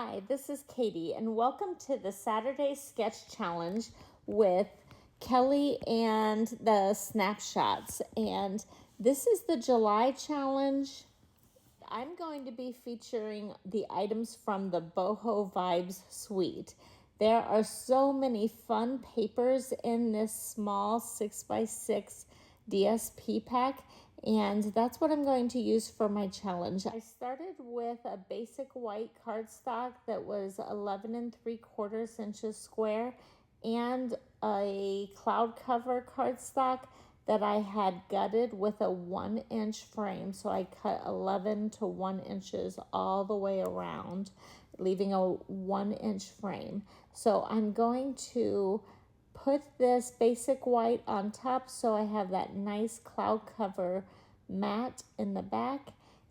Hi, this is Katie, and welcome to the Saturday Sketch Challenge with Kelly and the Snapshots. And this is the July challenge. I'm going to be featuring the items from the Boho Vibes suite. There are so many fun papers in this small 6x6 DSP pack, and that's what I'm going to use for my challenge. I started with a basic white cardstock that was 11 3/4 inches square and a cloud cover cardstock that I had gutted with a 1-inch frame. So I cut 11 to 1 inches all the way around, leaving a 1-inch frame. So I'm going to put this basic white on top so I have that nice cloud cover mat in the back.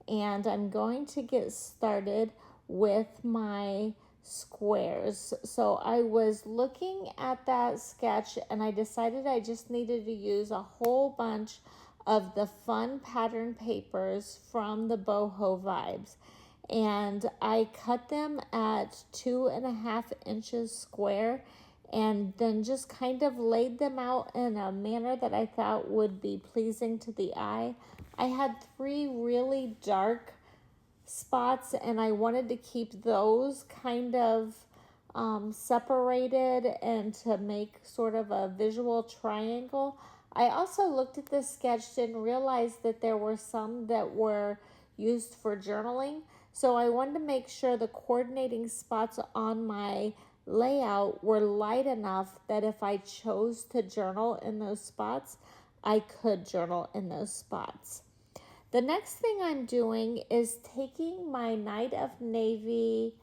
And I'm going to get started with my squares. So I was looking at that sketch and I decided I just needed to use a whole bunch of the fun pattern papers from the Boho Vibes. And I cut them at 2.5 inches square and then just kind of laid them out in a manner that I thought would be pleasing to the eye. I had 3 really dark spots and I wanted to keep those kind of separated and to make sort of a visual triangle. I also looked at this sketch and realized that there were some that were used for journaling. So I wanted to make sure the coordinating spots on my layout were light enough that if I chose to journal in those spots, I could journal in those spots. The next thing I'm doing is taking my Night of Navy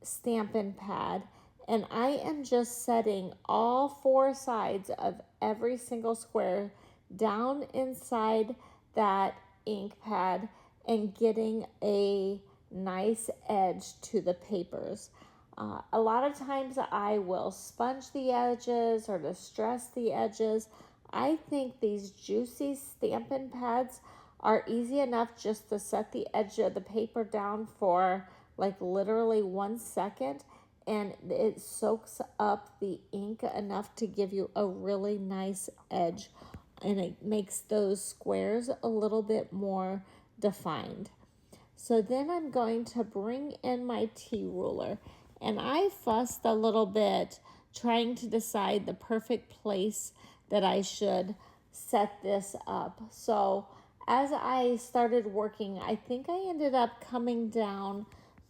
Stampin' Pad and I am just setting all 4 sides of every single square down inside that ink pad and getting a nice edge to the papers. A lot of times I will sponge the edges or distress the edges. I think these juicy Stampin' Pads are easy enough just to set the edge of the paper down for like literally 1 second and it soaks up the ink enough to give you a really nice edge and it makes those squares a little bit more defined. So then I'm going to bring in my T-ruler and I fussed a little bit trying to decide the perfect place that I should set this up. So as I started working, I think I ended up coming down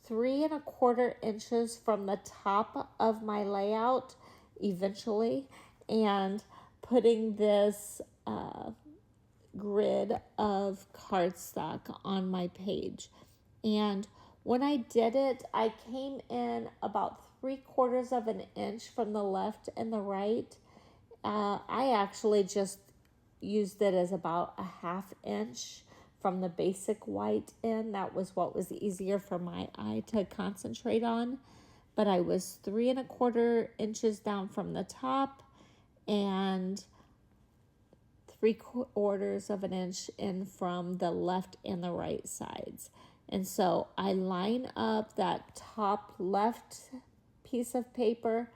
3.25 inches from the top of my layout eventually and putting this grid of cardstock on my page. And when I did it, I came in about 3/4 inch from the left and the right. I actually just used it as about a 1/2 inch from the basic white in. That was what was easier for my eye to concentrate on. But I was 3.25 inches down from the top and 3/4 inch in from the left and the right sides. And so I line up that top left piece of paper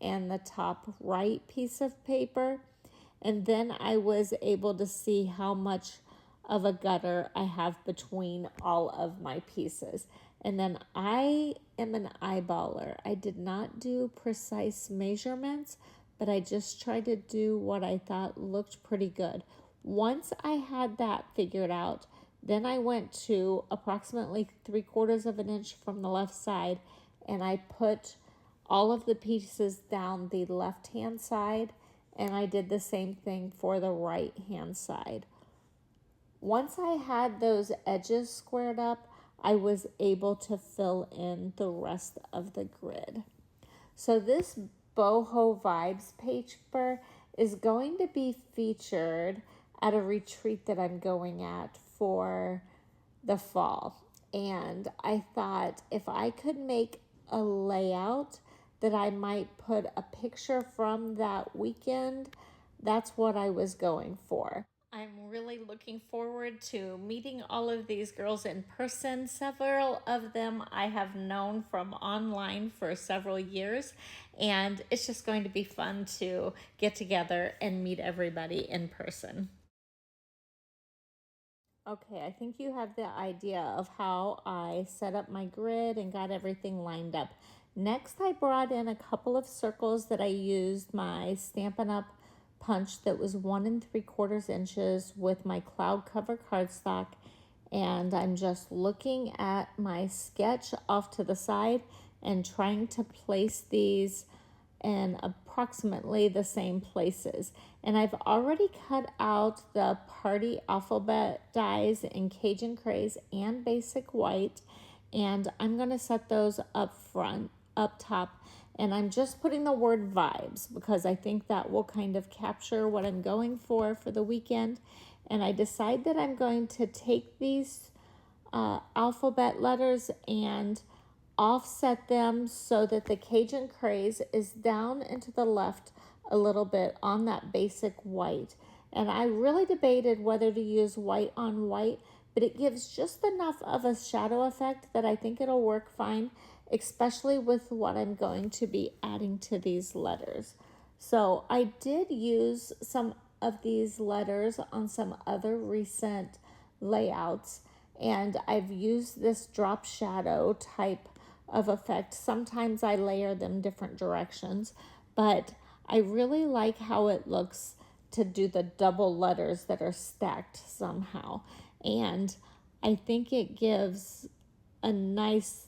and the top right piece of paper. And then I was able to see how much of a gutter I have between all of my pieces. And then I am an eyeballer. I did not do precise measurements, but I just tried to do what I thought looked pretty good. Once I had that figured out, then I went to approximately 3/4 inch from the left side and I put all of the pieces down the left-hand side and I did the same thing for the right-hand side. Once I had those edges squared up, I was able to fill in the rest of the grid. So this Boho Vibes paper is going to be featured at a retreat that I'm going at for the fall. And I thought if I could make a layout that I might put a picture from that weekend, that's what I was going for. I'm really looking forward to meeting all of these girls in person. Several of them I have known from online for several years, and it's just going to be fun to get together and meet everybody in person. Okay, I think you have the idea of how I set up my grid and got everything lined up. Next, I brought in a couple of circles that I used my Stampin' Up punch that was 1 3/4 inches with my cloud cover cardstock. And I'm just looking at my sketch off to the side and trying to place these in approximately the same places. And I've already cut out the party alphabet dies in Cajun Craze and Basic White. And I'm going to set those up front, up top. And I'm just putting the word vibes because I think that will kind of capture what I'm going for the weekend. And I decide that I'm going to take these alphabet letters and offset them so that the Cajun Craze is down and to the left a little bit on that basic white. And I really debated whether to use white on white, but it gives just enough of a shadow effect that I think it'll work fine, especially with what I'm going to be adding to these letters. So I did use some of these letters on some other recent layouts, and I've used this drop shadow type of effect. Sometimes I layer them different directions, but I really like how it looks to do the double letters that are stacked somehow. And I think it gives a nice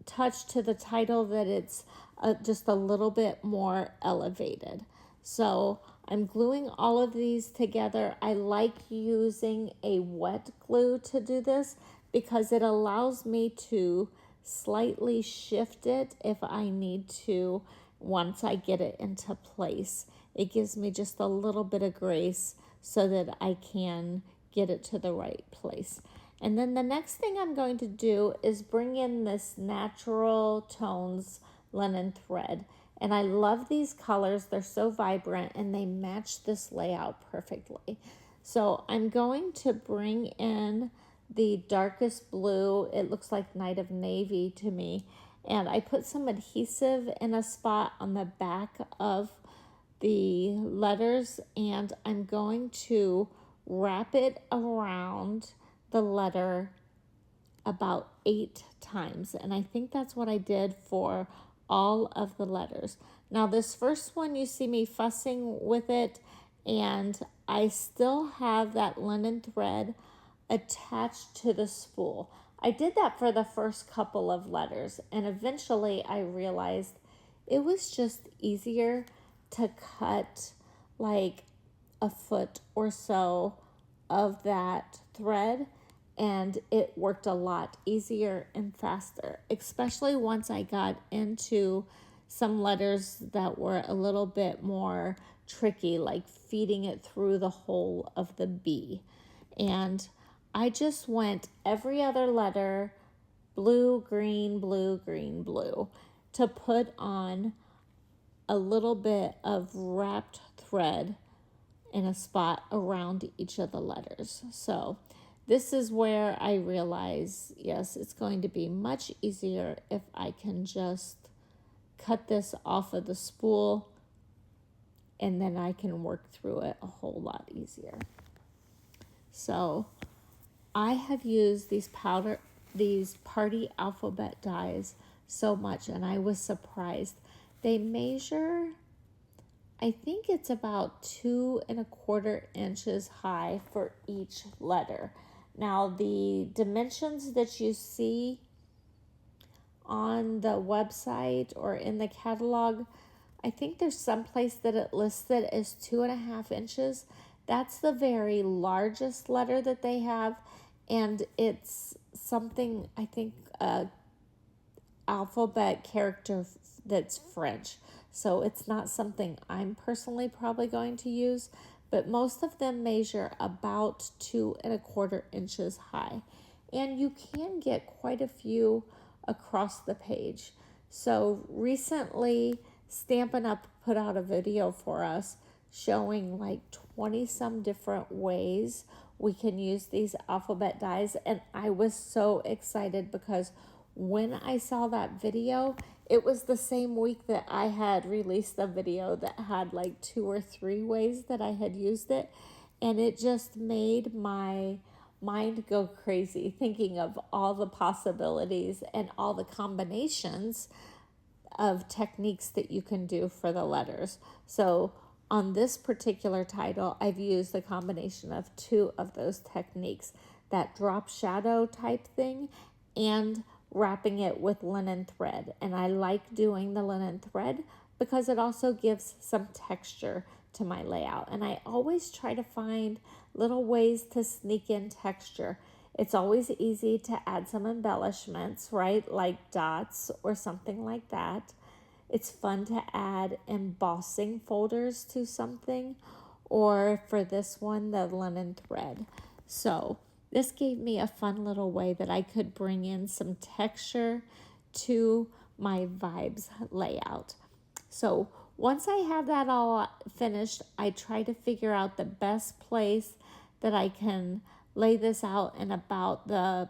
touch to the title that it's just a little bit more elevated. So I'm gluing all of these together. I like using a wet glue to do this because it allows me to slightly shift it if I need to once I get it into place. It gives me just a little bit of grace so that I can get it to the right place. And then the next thing I'm going to do is bring in this natural tones linen thread. And I love these colors. They're so vibrant and they match this layout perfectly. So I'm going to bring in the darkest blue. It looks like Night of Navy to me. And I put some adhesive in a spot on the back of the letters, and I'm going to wrap it around the letter about 8 times. And I think that's what I did for all of the letters. Now this first one, you see me fussing with it, and I still have that linen thread attached to the spool. I did that for the first couple of letters, and eventually I realized it was just easier to cut like a foot or so of that thread, and it worked a lot easier and faster, especially once I got into some letters that were a little bit more tricky, like feeding it through the hole of the B. And I just went every other letter blue, green, blue, green, blue to put on a little bit of wrapped thread in a spot around each of the letters. So this is where I realize, yes, it's going to be much easier if I can just cut this off of the spool, and then I can work through it a whole lot easier. So I have used these party alphabet dies so much, and I was surprised. They measure, I think it's about 2 1/4 inches high for each letter. Now the dimensions that you see on the website or in the catalog, I think there's some place that it lists it as 2 1/2 inches. That's the very largest letter that they have, and it's something, I think, alphabet character that's French. So it's not something I'm personally probably going to use, but most of them measure about 2 1/4 inches high. And you can get quite a few across the page. So recently, Stampin' Up! Put out a video for us showing like 20 some different ways we can use these alphabet dies. And I was so excited because when I saw that video, it was the same week that I had released a video that had like 2 or 3 ways that I had used it. And it just made my mind go crazy thinking of all the possibilities and all the combinations of techniques that you can do for the letters. So on this particular title, I've used a combination of 2 of those techniques, that drop shadow type thing and wrapping it with linen thread. And I like doing the linen thread because it also gives some texture to my layout. And I always try to find little ways to sneak in texture. It's always easy to add some embellishments, right? Like dots or something like that. It's fun to add embossing folders to something, or for this one, the linen thread. So this gave me a fun little way that I could bring in some texture to my vibes layout. So once I have that all finished, I try to figure out the best place that I can lay this out in about the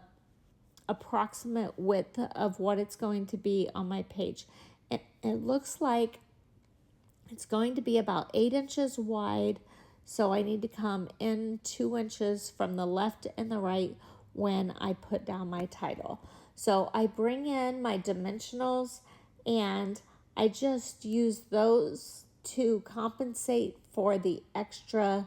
approximate width of what it's going to be on my page. It looks like it's going to be about 8 inches wide, so I need to come in 2 inches from the left and the right when I put down my title. So I bring in my dimensionals and I just use those to compensate for the extra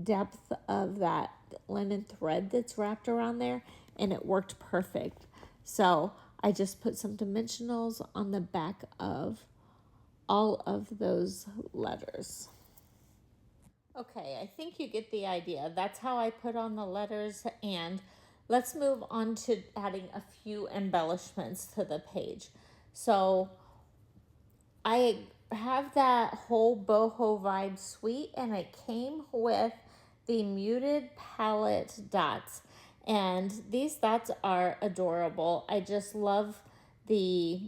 depth of that linen thread that's wrapped around there, and it worked perfect. So I just put some dimensionals on the back of all of those letters. Okay, I think you get the idea. That's how I put on the letters, and let's move on to adding a few embellishments to the page. So I have that whole Boho Vibes suite, and it came with the muted palette dots. And these dots are adorable. I just love the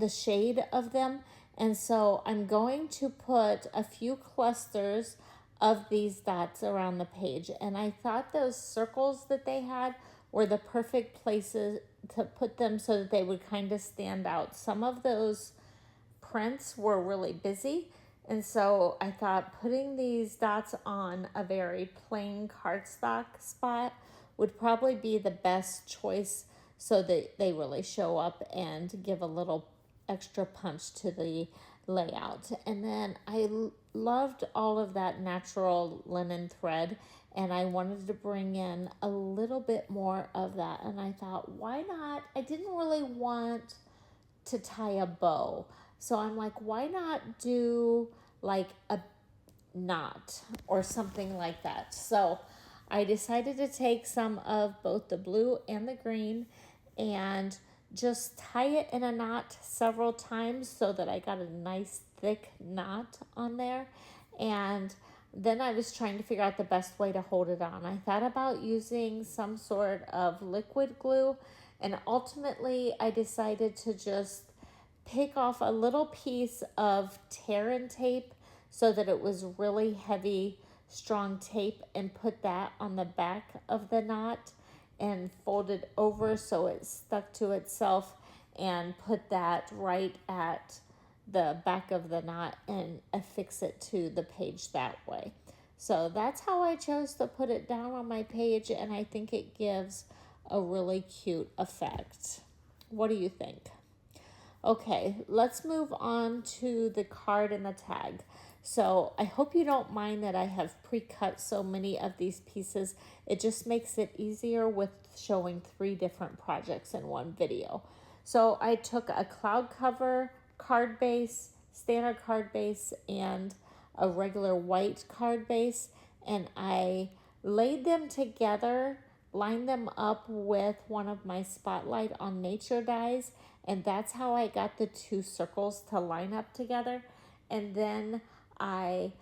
shade of them. And so I'm going to put a few clusters of these dots around the page. And I thought those circles that they had were the perfect places to put them so that they would kind of stand out. Some of those prints were really busy, and so I thought putting these dots on a very plain cardstock spot would probably be the best choice so that they really show up and give a little extra punch to the layout. And then I loved all of that natural linen thread, and I wanted to bring in a little bit more of that. And I thought, why not? I didn't really want to tie a bow. So I'm like, why not do like a knot or something like that? So I decided to take some of both the blue and the green and just tie it in a knot several times so that I got a nice thick knot on there. And then I was trying to figure out the best way to hold it on. I thought about using some sort of liquid glue, and ultimately I decided to just pick off a little piece of tear-in tape so that it was really heavy, strong tape, and put that on the back of the knot and fold it over so it stuck to itself, and put that right at the back of the knot and affix it to the page that way. So that's how I chose to put it down on my page, and I think it gives a really cute effect. What do you think? Okay, let's move on to the card and the tag. So I hope you don't mind that I have pre-cut so many of these pieces. It just makes it easier with showing 3 different projects in one video. So I took a cloud cover card base, standard card base, and a regular white card base, and I laid them together, lined them up with one of my Spotlight on Nature dies, and that's how I got the 2 circles to line up together. And then I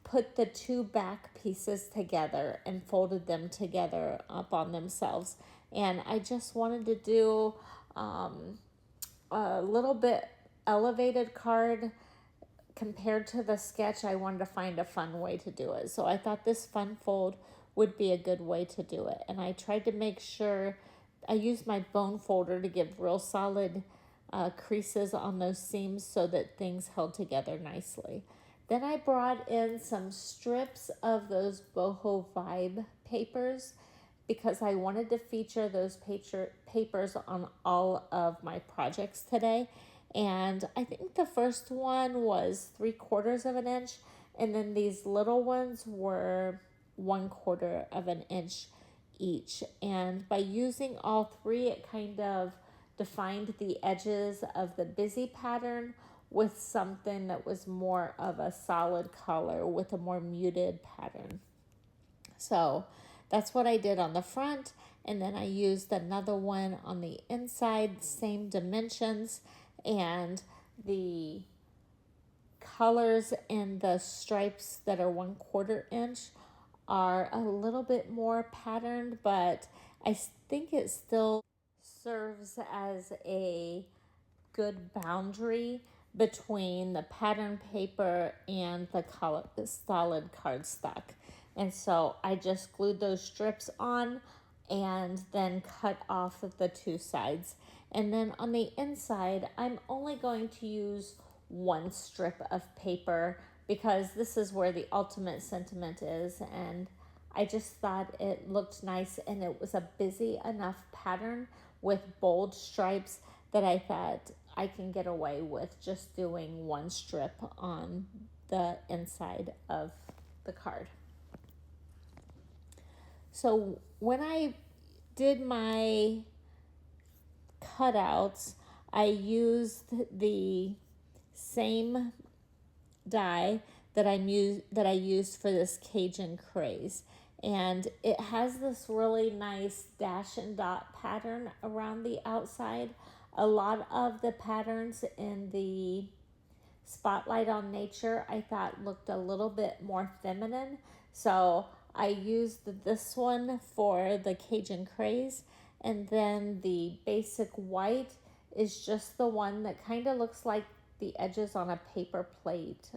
put the 2 back pieces together and folded them together up on themselves. And I just wanted to do a little bit elevated card compared to the sketch, I wanted to find a fun way to do it. So I thought this fun fold would be a good way to do it. And I tried to make sure I used my bone folder to give real solid creases on those seams so that things held together nicely. Then I brought in some strips of those Boho Vibe papers because I wanted to feature those papers on all of my projects today. And I think the first one was 3/4 of an inch, and then these little ones were 1/4 of an inch each. And by using all three, it kind of defined the edges of the busy pattern with something that was more of a solid color with a more muted pattern. So that's what I did on the front, and then I used another one on the inside, same dimensions, and the colors in the stripes that are 1/4 inch are a little bit more patterned, but I think it still serves as a good boundary between the pattern paper and the solid cardstock. And so I just glued those strips on and then cut off of the two sides. And then on the inside, I'm only going to use one strip of paper because this is where the ultimate sentiment is. And I just thought it looked nice, and it was a busy enough pattern with bold stripes that I thought I can get away with just doing one strip on the inside of the card. So when I did my cutouts, I used the same die that I used for this Cajun craze, and it has this really nice dash and dot pattern around the outside. A lot of the patterns in the Spotlight on Nature I thought looked a little bit more feminine, so I used this one for the Cajun craze, and then the basic white is just the one that kind of looks like the edges on a paper plate.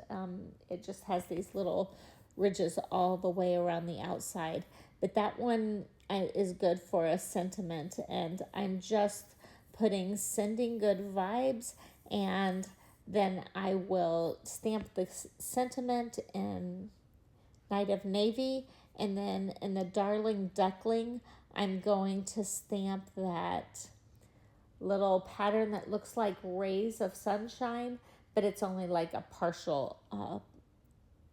It just has these little ridges all the way around the outside, but that one is good for a sentiment, and I'm just putting sending good vibes, and then I will stamp the sentiment in Night of Navy, and then in the Darling Duckling I'm going to stamp that little pattern that looks like rays of sunshine, but it's only like a partial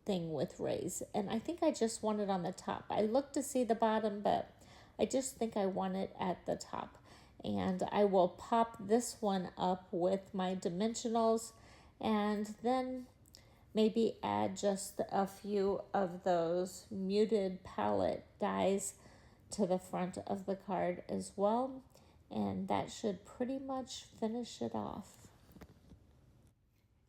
thing with rays. And I think I just want it on the top. I looked to see the bottom, but I just think I want it at the top. And I will pop this one up with my dimensionals, and then maybe add just a few of those muted palette dies to the front of the card as well. And that should pretty much finish it off.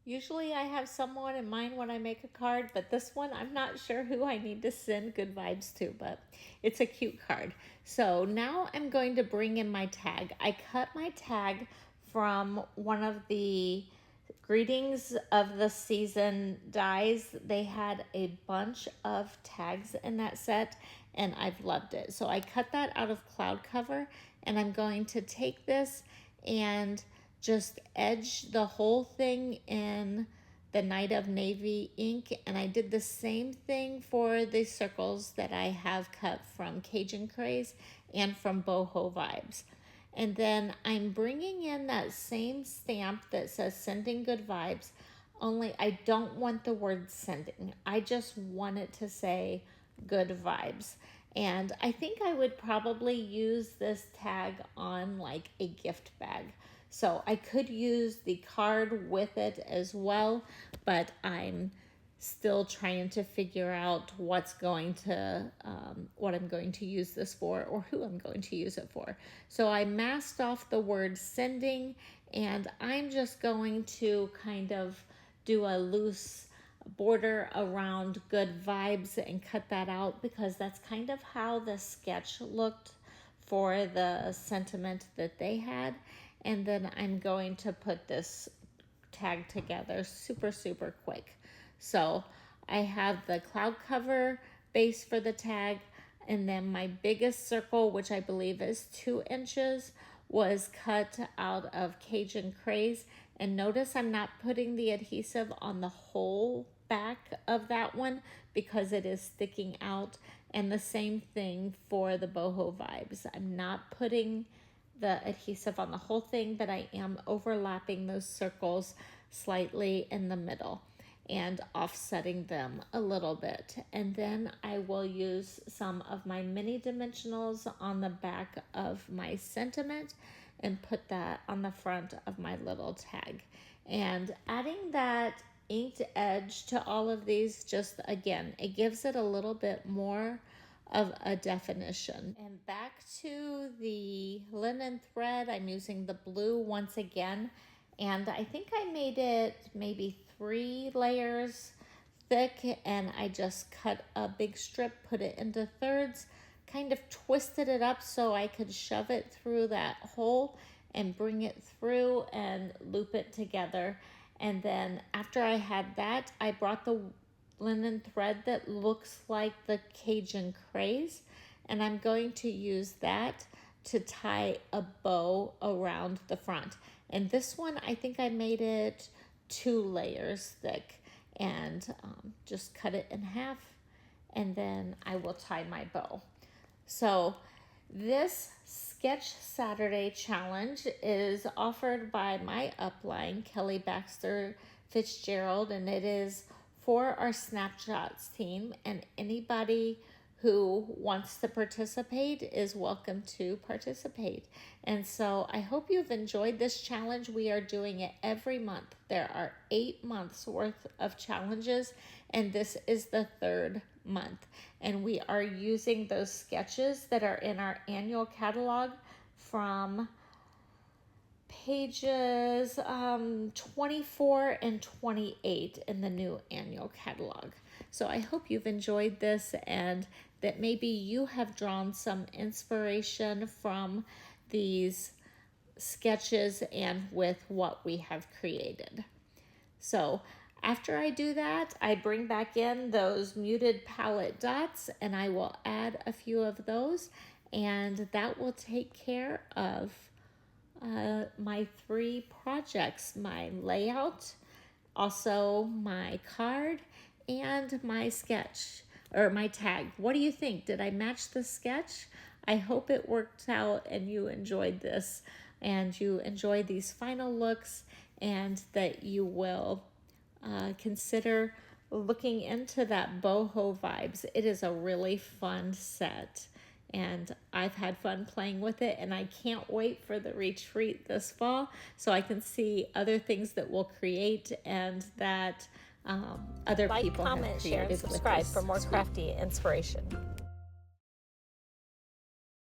Usually I have someone in mind when I make a card, but this one I'm not sure who I need to send good vibes to, but it's a cute card. So now I'm going to bring in my tag. I cut my tag from one of the Greetings of the Season dies. They had a bunch of tags in that set, and I've loved it. So I cut that out of Cloud Cover, and I'm going to take this and just edge the whole thing in the Night of Navy ink. And I did the same thing for the circles that I have cut from Cajun Craze and from Boho Vibes. And then I'm bringing in that same stamp that says Sending Good Vibes, only I don't want the word sending. I just want it to say good vibes. And I think I would probably use this tag on like a gift bag. So I could use the card with it as well, but I'm still trying to figure out what I'm going to use this for, or who I'm going to use it for. So I masked off the word sending, and I'm just going to kind of do a loose border around good vibes and cut that out, because that's kind of how the sketch looked for the sentiment that they had. And then I'm going to put this tag together super, super quick. So I have the cloud cover base for the tag, and then my biggest circle, which I believe is 2 inches, was cut out of Cajun Craze. And notice I'm not putting the adhesive on the whole back of that one because it is sticking out. And the same thing for the Boho Vibes. I'm not putting the adhesive on the whole thing, but I am overlapping those circles slightly in the middle and offsetting them a little bit. And then I will use some of my mini dimensionals on the back of my sentiment and put that on the front of my little tag. And adding that inked edge to all of these, just again, it gives it a little bit more of a definition. And back to the linen thread, I'm using the blue once again, and I think I made it maybe 3 layers thick, and I just cut a big strip, put it into thirds, kind of twisted it up so I could shove it through that hole and bring it through and loop it together. And then after I had that, I brought the linen thread that looks like the Cajun Craze, and I'm going to use that to tie a bow around the front. And this one, I think I made it 2 layers thick, and just cut it in half, and then I will tie my bow. So this Sketch Saturday challenge is offered by my upline, Kelly Baxter Fitzgerald, and it is for our Snapshots team, and anybody who wants to participate is welcome to participate. And so I hope you've enjoyed this challenge. We are doing it every month. There are 8 months worth of challenges, and this is the 3rd month. And we are using those sketches that are in our annual catalog from pages 24 and 28 in the new annual catalog. So I hope you've enjoyed this, and that maybe you have drawn some inspiration from these sketches and with what we have created. So after I do that, I bring back in those muted palette dots, and I will add a few of those, and that will take care of my 3 projects: my layout, also my card, and my sketch, or my tag. What do you think? Did I match the sketch? I hope it worked out and you enjoyed this, and you enjoyed these final looks, and that you will consider looking into that Boho Vibes. It is a really fun set, and I've had fun playing with it, and I can't wait for the retreat this fall so I can see other things that we'll create and that other people have created. Like, comment, share, and subscribe for more crafty inspiration.